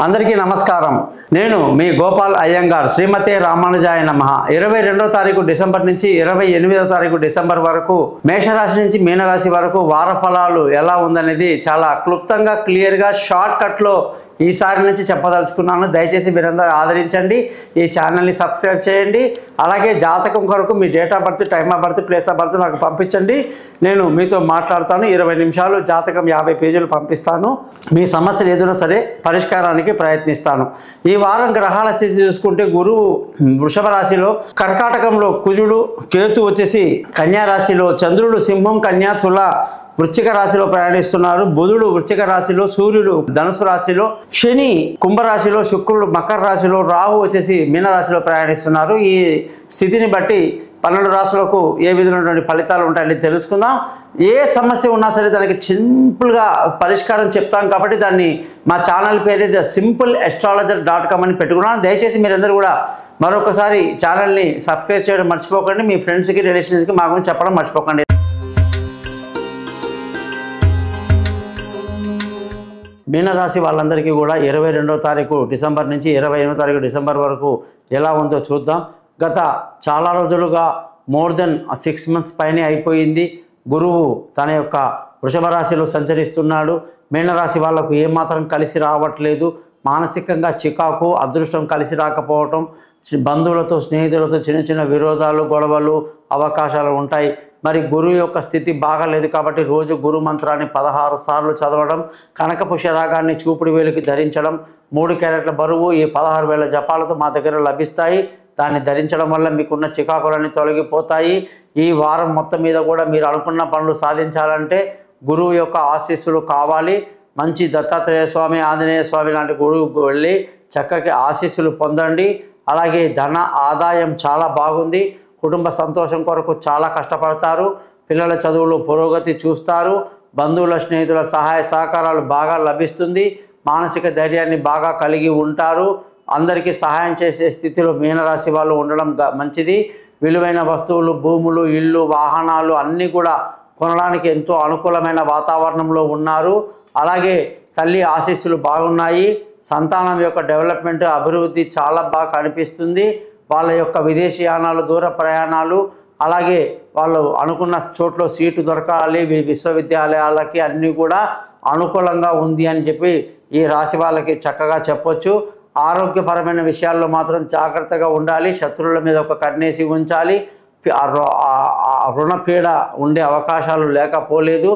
అందరికీ నమస్కారం. నేను మీ గోపాల్ అయ్యంగార్. శ్రీమతే రామానుజాయ నమః. 22వ తారీఖు డిసెంబర్ నుంచి 28వ తారీఖు డిసెంబర్ వరకు మేషరాశి నుంచి మీనరాశి వరకు వార ఫలాలు ఎలా ఉందనేది చాలా క్లుప్తంగా క్లియర్గా షార్ట్ కట్లో ఈసారి నుంచి చెప్పదలుచుకున్నాను. దయచేసి మీరందరూ ఆదరించండి, ఈ ఛానల్ని సబ్స్క్రైబ్ చేయండి. అలాగే జాతకం కొరకు మీ date of birth, time of birth, place of birth నాకు పంపించండి. నేను మీతో మాట్లాడతాను. 20 నిమిషాలు జాతకం 50 పేజీలు పంపిస్తాను. మీ సమస్యలు ఏదైనా సరే పరిష్కారానికి ప్రయత్నిస్తాను. ఈ వారం గ్రహాల స్థితి చూసుకుంటే గురువు వృషభ రాశిలో, కర్కాటకంలో కుజుడు, కేతు వచ్చేసి కన్యా రాశిలో, చంద్రుడు సింహం, కన్యా, తుల వృశ్చిక రాశిలో ప్రయాణిస్తున్నారు. బుధుడు వృశ్చిక రాశిలో, సూర్యుడు ధనుసు రాశిలో, శని కుంభరాశిలో, శుక్రుడు మకర రాశిలో, రాహు వచ్చేసి మీనరాశిలో ప్రయాణిస్తున్నారు. ఈ స్థితిని బట్టి 12 రాశులకు ఏ విధమైనటువంటి ఫలితాలు ఉంటాయని తెలుసుకుందాం. ఏ సమస్య ఉన్నా సరే దానికి సింపుల్గా పరిష్కారం చెప్తాం కాబట్టి దాన్ని మా ఛానల్ పేరు simpleastrologer.com అని పెట్టుకున్నాను. దయచేసి మీరందరూ కూడా మరొకసారి ఛానల్ని సబ్స్క్రైబ్ చేయడం మర్చిపోకండి. మీ ఫ్రెండ్స్కి, రిలేషన్స్కి మా గురించి చెప్పడం మర్చిపోకండి. మీనరాశి వాళ్ళందరికీ కూడా 22వ తారీఖు డిసెంబర్ నుంచి 28వ తారీఖు డిసెంబర్ వరకు ఎలా ఉందో చూద్దాం. గత చాలా రోజులుగా మోర్ దెన్ 6 months పైనే అయిపోయింది. గురువు తన యొక్క వృషభ రాశిలో సంచరిస్తున్నాడు. మీనరాశి వాళ్లకు ఏమాత్రం కలిసి రావట్లేదు. మానసికంగా చికాకు, అదృష్టం కలిసి రాకపోవటం, బంధువులతో, స్నేహితులతో చిన్న చిన్న విరోధాలు, గొడవలు, అవకాశాలు ఉంటాయి. మరి గురువు యొక్క స్థితి బాగాలేదు కాబట్టి రోజు గురు మంత్రాన్ని 16 సార్లు చదవడం, కనకపుష్య రాగాన్ని చూపుడు వేలుకి ధరించడం, 3 క్యారెట్ల బరువు ఈ 16,000 జపాలతో మా దగ్గర లభిస్తాయి. దాన్ని ధరించడం వల్ల మీకున్న చికాకులన్నీ తొలగిపోతాయి. ఈ వారం మొత్తం మీద కూడా మీరు అనుకున్న పనులు సాధించాలంటే గురువు యొక్క ఆశీస్సులు కావాలి. మంచి దత్తాత్రేయ స్వామి, ఆంజనేయ స్వామి లాంటి గురువుకు వెళ్ళి చక్కగా ఆశీస్సులు పొందండి. అలాగే ధన ఆదాయం చాలా బాగుంది. కుటుంబ సంతోషం కొరకు చాలా కష్టపడతారు. పిల్లల చదువులు పురోగతి చూస్తారు. బంధువుల, స్నేహితుల సహాయ సహకారాలు బాగా లభిస్తుంది. మానసిక ధైర్యాన్ని బాగా కలిగి ఉంటారు. అందరికీ సహాయం చేసే స్థితిలో మీనరాశి వాళ్ళు ఉండడం మంచిది. విలువైన వస్తువులు, భూములు, ఇళ్ళు, వాహనాలు అన్నీ కూడా కొనడానికి ఎంతో అనుకూలమైన వాతావరణంలో ఉన్నారు. అలాగే తల్లి ఆశీస్సులు బాగున్నాయి. సంతానం యొక్క డెవలప్మెంట్, అభివృద్ధి చాలా బాగా కనిపిస్తుంది. వాళ్ళ యొక్క విదేశీయానాలు, దూర ప్రయాణాలు, అలాగే వాళ్ళు అనుకున్న చోట్ల సీటు దొరకాలి. విశ్వవిద్యాలయాలకి అన్నీ కూడా అనుకూలంగా ఉంది అని చెప్పి ఈ రాశి వాళ్ళకి చక్కగా చెప్పొచ్చు. ఆరోగ్యపరమైన విషయాల్లో మాత్రం జాగ్రత్తగా ఉండాలి. శత్రువుల మీద ఒక కన్నేసి ఉంచాలి. రుణపీడ ఉండే అవకాశాలు లేకపోలేదు.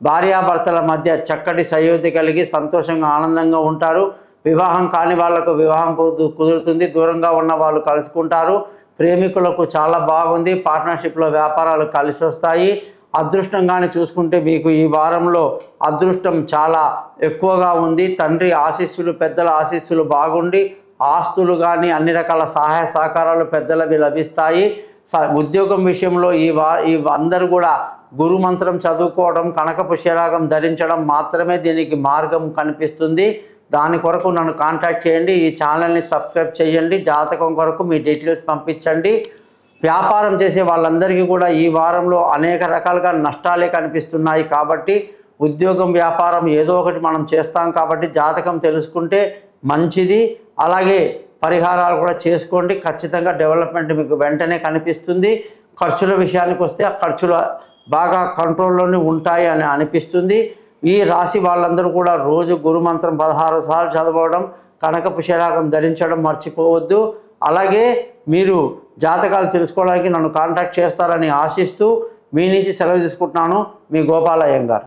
భార్యాభర్తల మధ్య చక్కటి సయోధ్య కలిగి సంతోషంగా, ఆనందంగా ఉంటారు. వివాహం కాని వాళ్లకు వివాహం కుదురుతుంది. దూరంగా ఉన్న వాళ్ళు కలుసుకుంటారు. ప్రేమికులకు చాలా బాగుంది. పార్ట్నర్షిప్లో వ్యాపారాలు కలిసి వస్తాయి. అదృష్టంగానే చూసుకుంటే మీకు ఈ వారంలో అదృష్టం చాలా ఎక్కువగా ఉంది. తండ్రి ఆశీస్సులు, పెద్దల ఆశీస్సులు బాగుండి ఆస్తులు కానీ అన్ని రకాల సహాయ సహకారాలు పెద్దలవి లభిస్తాయి. ఉద్యోగం విషయంలో ఈ అందరూ కూడా గురు మంత్రం చదువుకోవడం, కనక పుష్యరాగం ధరించడం మాత్రమే దీనికి మార్గం కనిపిస్తుంది. దాని కొరకు నన్ను కాంటాక్ట్ చేయండి. ఈ ఛానల్ని సబ్స్క్రైబ్ చేయండి. జాతకం కొరకు మీ డీటెయిల్స్ పంపించండి. వ్యాపారం చేసే వాళ్ళందరికీ కూడా ఈ వారంలో అనేక రకాలుగా నష్టాలే కనిపిస్తున్నాయి. కాబట్టి ఉద్యోగం, వ్యాపారం ఏదో ఒకటి మనం చేస్తాం కాబట్టి జాతకం తెలుసుకుంటే మంచిది. అలాగే పరిహారాలు కూడా చేసుకోండి. ఖచ్చితంగా డెవలప్మెంట్ మీకు వెంటనే కనిపిస్తుంది. ఖర్చుల విషయానికి వస్తే ఆ ఖర్చులు బాగా కంట్రోల్లోనే ఉంటాయి అని అనిపిస్తుంది. ఈ రాశి వాళ్ళందరూ కూడా రోజు గురుమంత్రం 16 సార్లు చదవడం, కనక పుష్యరాగం ధరించడం మర్చిపోవద్దు. అలాగే మీరు జాతకాలు తెలుసుకోవడానికి నన్ను కాంటాక్ట్ చేస్తారని ఆశిస్తూ మీ నుంచి సెలవు తీసుకుంటున్నాను. మీ గోపాల్ అయ్యంగార్.